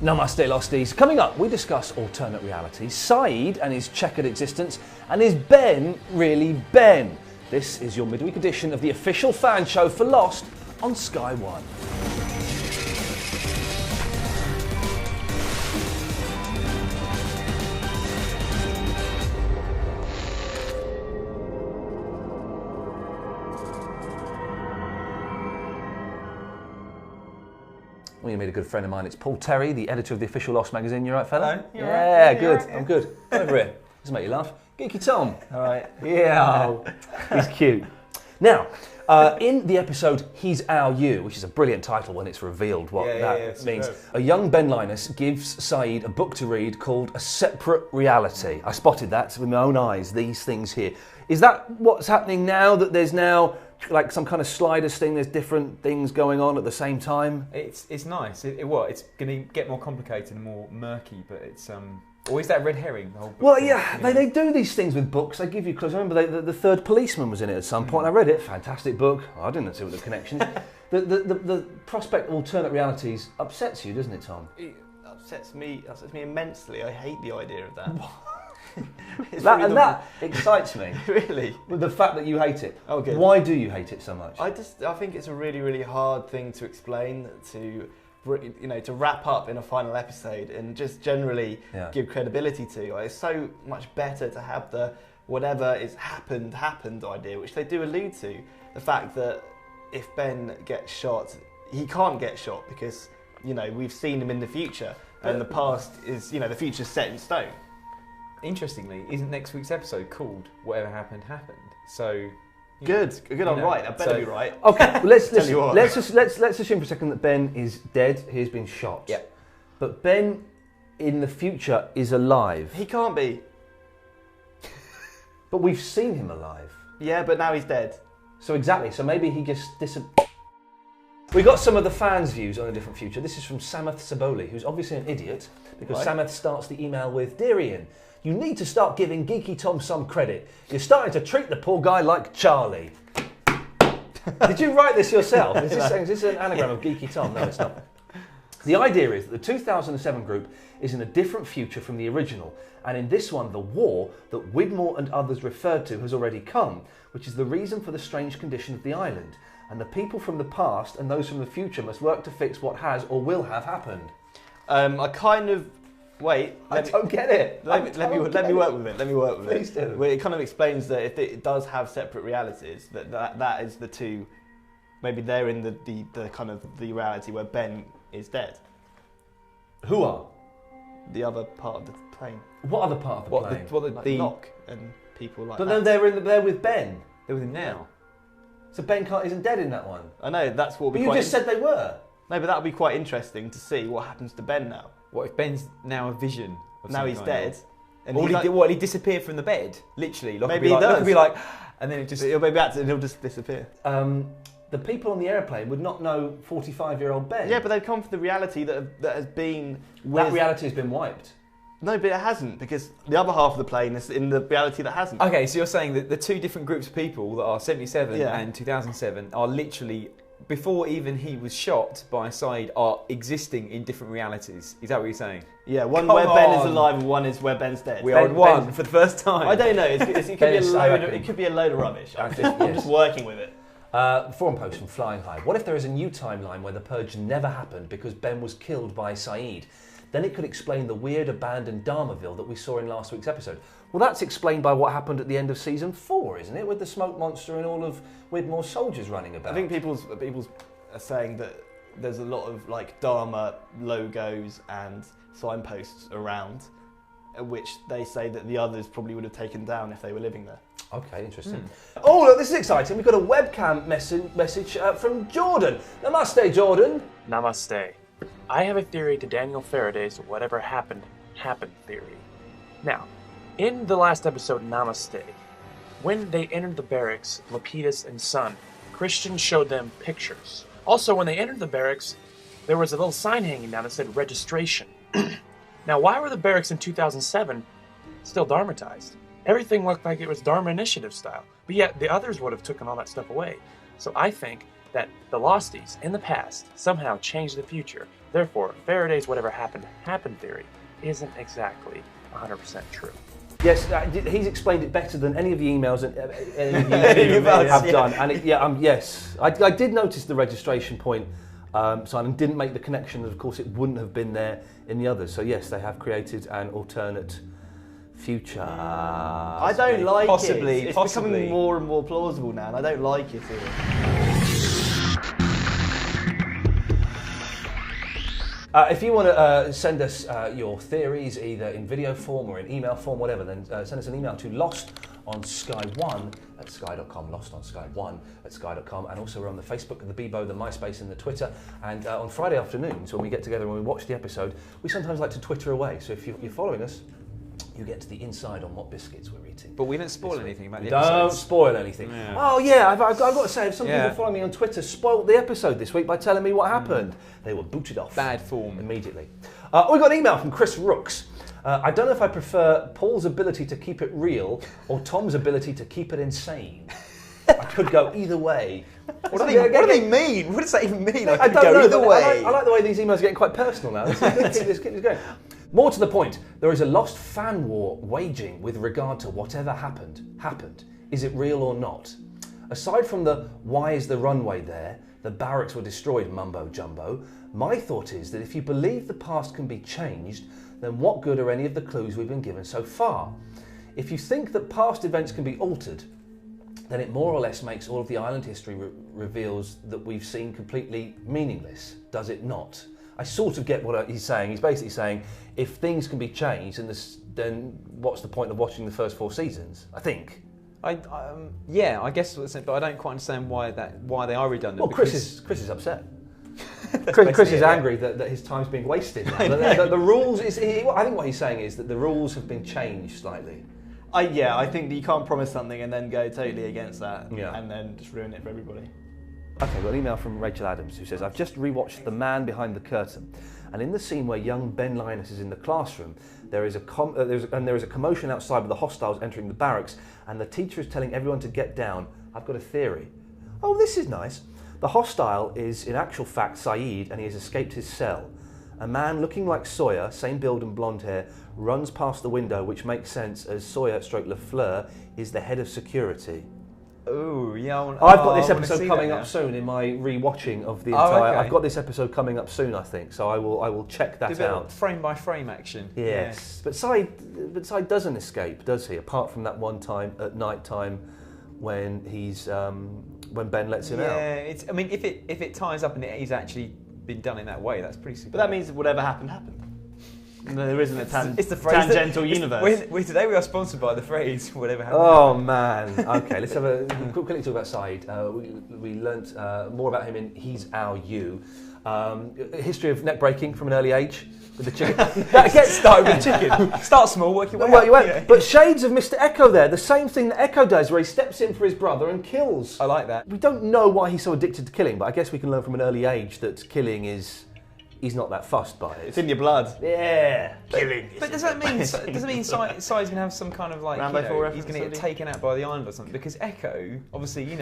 Namaste Losties. Coming up, we discuss alternate realities, Saeed and his checkered existence, and is Ben really Ben? This is your midweek edition of the official fan show for Lost on Sky One. Well, you made a good friend of mine. It's Paul Terry, the editor of the official Lost magazine. You all right, fella? Hello. Yeah, right? good. Right, yeah. I'm good. Come over here. This will make you laugh. Geeky Tom. All right. Yeah. He's cute. Now, in the episode He's Our You, which is a brilliant title when it's revealed what that means, a young Ben Linus gives Saeed a book to read called A Separate Reality. I spotted that with my own eyes, these things here. Is that what's happening now, that there's now like some kind of sliders thing, there's different things going on at the same time? It's nice. It's going to get more complicated and more murky, but it's or is that red herring? The whole book Well, thing, yeah, you know? they do these things with books. They give you clues. I remember the Third Policeman was in it at some point. I read it. Fantastic book. I didn't see what the connection is. The prospect of alternate realities upsets you, doesn't it, Tom? It upsets me immensely. I hate the idea of that. That excites me. Really? With the fact that you hate it. Oh, good. Why do you hate it so much? I think it's a really, really hard thing to explain, to wrap up in a final episode and just generally give credibility to. It's so much better to have the whatever is happened idea, which they do allude to. The fact that if Ben gets shot, he can't get shot because, we've seen him in the future and the past is, the future's set in stone. Interestingly, isn't next week's episode called Whatever Happened Happened? So Good. I'm right. I better be right. Okay, well, let's Let's assume for a second that Ben is dead. He's been shot. Yeah. But Ben in the future is alive. He can't be. But we've seen him alive. Yeah, but now he's dead. So exactly. So maybe he just We got some of the fans' views on a different future. This is from Samath Saboli, who's obviously an idiot because Samath starts the email with, "Dear Ian, you need to start giving Geeky Tom some credit. You're starting to treat the poor guy like Charlie." Did you write this yourself? Is this an anagram of Geeky Tom? No, it's not. The idea is that the 2007 group is in a different future from the original, and in this one, the war that Widmore and others referred to has already come, which is the reason for the strange condition of the island. And the people from the past and those from the future must work to fix what has or will have happened. Wait. I don't get it. Let me work with it. Please do. Well, it kind of explains that if it does have separate realities, that is the two. Maybe they're in the kind of the reality where Ben is dead. Who are? The other part of the plane. What other part of the plane? Like Locke and people like but that. then they're with Ben. they're with him now. So Ben isn't dead in that one. I know, that's what But you just said they were. No, but that would be quite interesting to see what happens to Ben now. What if Ben's now a vision? Now he's dead. And he disappeared from the bed, literally. Maybe he does. Could be like, and then it just... He'll be back and he'll just disappear. The people on the airplane would not know 45-year-old Ben. Yeah, but they've come from the reality that has been... That reality has been wiped. No, but it hasn't, because the other half of the plane is in the reality that hasn't. Okay, so you're saying that the two different groups of people that are 77 and 2007 are literally, before even he was shot by Saeed, are existing in different realities. Is that what you're saying? Yeah, one where Ben is alive and one is where Ben's dead. We are in one for the first time. I don't know. It could be a load of rubbish. I'm just working with it. Forum post from Flying High. What if there is a new timeline where the purge never happened because Ben was killed by Saeed? Then it could explain the weird abandoned Dharmaville that we saw in last week's episode. Well, that's explained by what happened at the end of season 4, isn't it? With the smoke monster and all of Widmore's soldiers running about. I think people are saying that there's a lot of like Dharma logos and signposts around, which they say that the others probably would have taken down if they were living there. Okay, interesting. Oh, look, this is exciting. We've got a webcam message from Jordan. Namaste, Jordan. Namaste. I have a theory to Daniel Faraday's whatever happened theory. Now, in the last episode, Namaste, when they entered the barracks, Lapidus and Son, Christian showed them pictures. Also, when they entered the barracks, there was a little sign hanging down that said registration. Now, why were the barracks in 2007 still Dharmatized? Everything looked like it was Dharma Initiative style. But yet the others would have taken all that stuff away. So I think that the Losties in the past somehow changed the future. Therefore, Faraday's whatever happened theory isn't exactly 100% true. Yes, he's explained it better than any of the emails that any of you have done. And yes, I did notice the registration point, Simon, didn't make the connection. Of course, it wouldn't have been there in the others. So yes, they have created an alternate future. I don't like it. It's becoming more and more plausible now, and I don't like it either. If you want to send us your theories, either in video form or in email form, whatever, then send us an email to lostonsky1@sky.com, lostonsky1@sky.com, and also we're on the Facebook, the Bebo, the MySpace, and the Twitter. And on Friday afternoons, when we get together and we watch the episode, we sometimes like to Twitter away. So if you're following us, you get to the inside on what biscuits we're eating. But we don't spoil anything about the episode. Don't spoil anything. Yeah. Oh yeah, I've got to say, if some people follow me on Twitter spoiled the episode this week by telling me what happened. They were booted off. Bad form. Immediately. We got an email from Chris Rooks. I don't know if I prefer Paul's ability to keep it real or Tom's ability to keep it insane. I could go either way. What do they mean? What does that even mean? I don't know. Either way. I like the way these emails are getting quite personal now. Let's keep this going. More to the point, there is a lost fan war waging with regard to whatever happened. Is it real or not? Aside from the why is the runway there, the barracks were destroyed mumbo jumbo, my thought is that if you believe the past can be changed, then what good are any of the clues we've been given so far? If you think that past events can be altered, then it more or less makes all of the island history reveals that we've seen completely meaningless, does it not? I sort of get what he's saying. He's basically saying, if things can be changed, then what's the point of watching the first 4 seasons? I think. I guess, but I don't quite understand why they are redundant. Well, Chris is upset. Chris is angry that his time's being wasted. The rules I think what he's saying is that the rules have been changed slightly. I think that you can't promise something and then go totally against that and then just ruin it for everybody. Okay, we've got an email from Rachel Adams who says, I've just rewatched The Man Behind the Curtain, and in the scene where young Ben Linus is in the classroom, there is a commotion outside with the hostiles entering the barracks, and the teacher is telling everyone to get down. I've got a theory. Oh, this is nice. The hostile is in actual fact Saeed, and he has escaped his cell. A man looking like Sawyer, same build and blonde hair, runs past the window, which makes sense as Sawyer/Lafleur is the head of security. Oh, yeah. I've got this episode coming up soon in my re-watching of the entire. Okay. I've got this episode coming up soon, I think. So I will check that out. Frame by frame action. Yes, but Saeed doesn't escape, does he? Apart from that one time at night time when when Ben lets him out. Yeah, I mean, if it ties up and he's actually been done in that way, that's pretty super. But that means whatever happened. No, there isn't a tangential universe. Today we are sponsored by the phrase "whatever happened." Oh man! Okay, let's quickly talk about Saeed. We learnt more about him in "He's Our You." History of neck breaking from an early age with the chicken. That gets started with the chicken. Start small, work your way up. Yeah. But shades of Mr. Echo there. The same thing that Echo does, where he steps in for his brother and kills. I like that. We don't know why he's so addicted to killing, but I guess we can learn from an early age that killing is. He's not that fussed by it. It's in your blood. Yeah. Killing. But does that mean Saeed's going to have some kind of like, he's going to get taken out by the island or something? Because Echo, obviously, he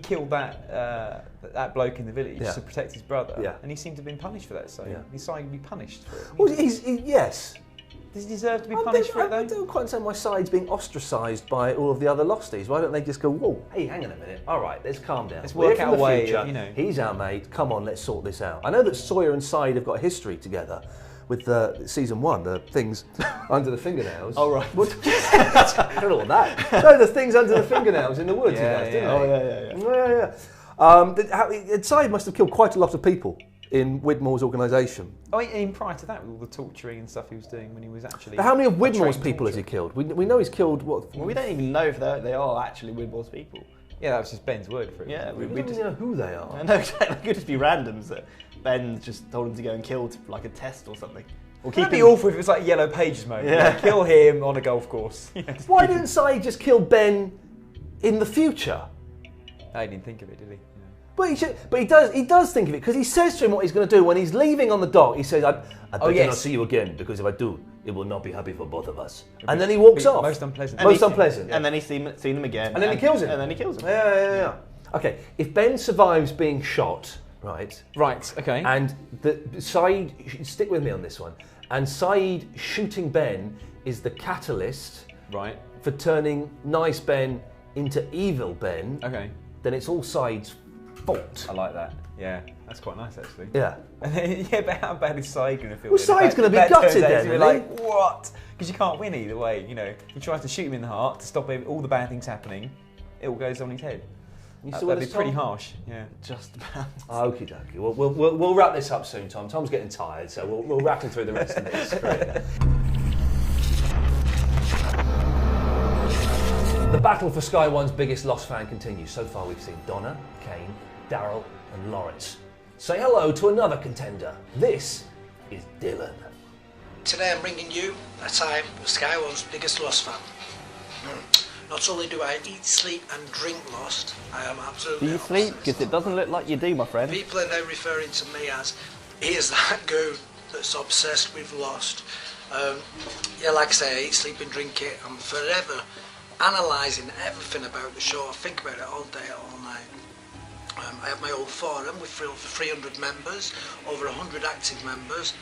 killed that bloke in the village to protect his brother, and he seemed to have been punished for that. So he's starting to be punished for it. Well, yes. Does he deserve to be punished for it though? I don't quite understand why Saeed's being ostracised by all of the other Losties. Why don't they just go, whoa, hey, hang on a minute. All right, let's calm down. Let's work out a way. He's our mate. Come on, let's sort this out. I know that Sawyer and Saeed have got a history together with season 1, the things under the fingernails. Oh, right. I don't know what that. No, the things under the fingernails in the woods. Saeed must have killed quite a lot of people in Widmore's organisation. Oh, even prior to that, with all the torturing and stuff he was doing when he was actually... How many of Widmore's people has he killed? We know he's killed what? Well, we don't even know if they are actually Widmore's people. Yeah, that was just Ben's word for it. Yeah, we don't even know who they are. I know, exactly. It could just be randoms that Ben just told him to go and kill for like a test or something. It'd be awful if it was like Yellow Pages mode. Yeah. Kill him on a golf course. Why didn't Saeed just kill Ben in the future? I didn't think of it, did he? But he does think of it, because he says to him what he's going to do when he's leaving on the dock. He says, I better not see you again, because if I do, it will not be happy for both of us. And then he walks off. Most unpleasant. And then he's seen him again. And then he kills him. Yeah. Okay, if Ben survives being shot, right, okay. And Saeed, stick with me on this one, and Saeed shooting Ben is the catalyst for turning nice Ben into evil Ben, then it's all Saeed's fault. I like that. Yeah, that's quite nice actually. Yeah. Yeah, but how bad is Saeed going to feel? Well, Saeed's going to be gutted then. He'll be like, what? Because you can't win either way. You know, he tries to shoot him in the heart to stop all the bad things happening. It all goes on his head. That'd be pretty harsh. Yeah. Just about. Okie dokie. We'll wrap this up soon, Tom. Tom's getting tired, so we'll rattle through the rest of this. The battle for Sky One's biggest Lost fan continues. So far we've seen Donna, Kane, Daryl and Lawrence. Say hello to another contender. This is Dylan. Today I'm bringing you a time with Sky One's biggest Lost fan. Not only do I eat, sleep and drink Lost, I am absolutely Do you sleep? Because it doesn't look like you do, my friend. People are now referring to me as, he is that goon that's obsessed with Lost. Yeah, like I say, I eat, sleep and drink it. I'm forever analysing everything about the show. I think about it all day, all night. I have my own forum with 300 members, over 100 active members,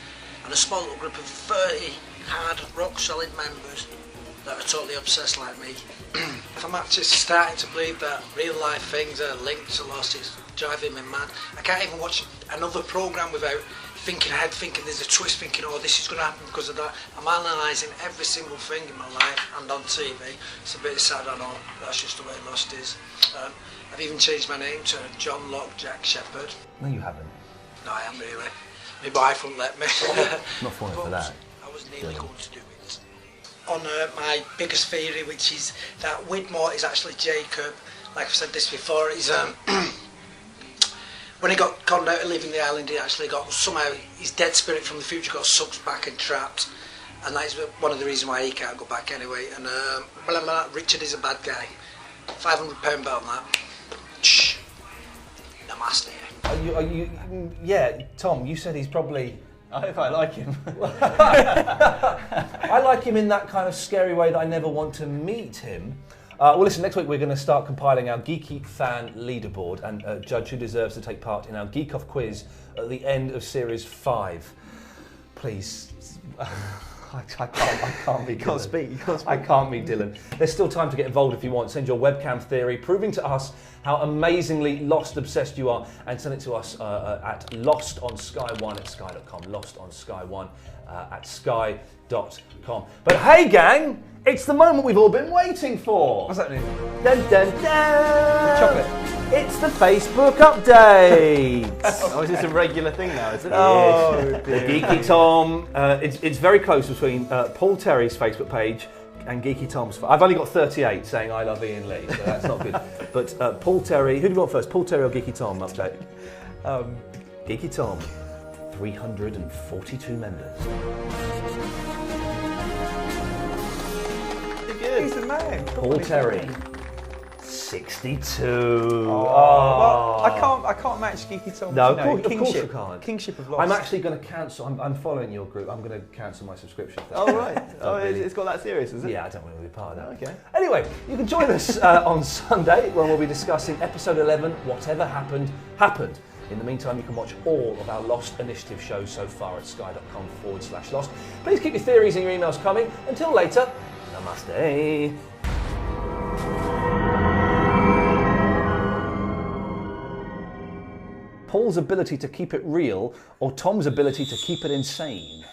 and a small little group of 30 hard, rock-solid members that are totally obsessed like me. I'm actually starting to believe that real-life things are linked to Lost. It's driving me mad. I can't even watch another programme without thinking ahead, thinking there's a twist, thinking, oh, this is going to happen because of that. I'm analysing every single thing in my life and on TV. It's a bit sad, I know. That's just the way Lost is. I've even changed my name to John Locke Jack Shepherd. No, you haven't. No, I am really. My wife wouldn't let me. Not falling for that. I was nearly going to do it. On my biggest theory, which is that Widmore is actually Jacob. Like I've said this before, he's when he got conned out of leaving the island, he actually got somehow his dead spirit from the future got sucked back and trapped, and that's one of the reasons why he can't go back anyway. And Richard is a bad guy. £500 bet on that. Shh. Namaste. Are you? Yeah, Tom. You said he's probably. I hope I like him. I like him in that kind of scary way that I never want to meet him. Well, listen, next week we're going to start compiling our Geeky fan leaderboard and judge who deserves to take part in our Geek Off quiz at the end of Series 5. Please. I can't be Dylan. You can't speak. I can't be Dylan. There's still time to get involved if you want. Send your webcam theory proving to us how amazingly Lost obsessed you are, and send it to us at lostonsky1 at sky.com. Lostonsky1 at sky.com. But hey, gang, it's the moment we've all been waiting for. What's happening? Dun dun dun! Chocolate. It's the Facebook update. Oh, is this a regular thing now, is it? Oh, the Geeky Tom. It's very close between Paul Terry's Facebook page and Geeky Tom's. I've only got 38 saying I love Iain Lee, so that's not good. But Paul Terry, who do you want first? Paul Terry or Geeky Tom update? Geeky Tom, 342 members. He's the man. Paul Terry, 62. Well, I can't match Geeky Tom. No, of course you can't. Kingship of Lost. I'm actually going to cancel. I'm following your group. I'm going to cancel my subscription. Oh right. It's got that serious, is it? Yeah, I don't want to be part of that. Okay. Anyway, you can join us on Sunday when we'll be discussing episode 11. Whatever happened, happened. In the meantime, you can watch all of our Lost Initiative shows so far at sky.com/Lost. Please keep your theories and your emails coming. Until later, namaste. Paul's ability to keep it real or Tom's ability to keep it insane?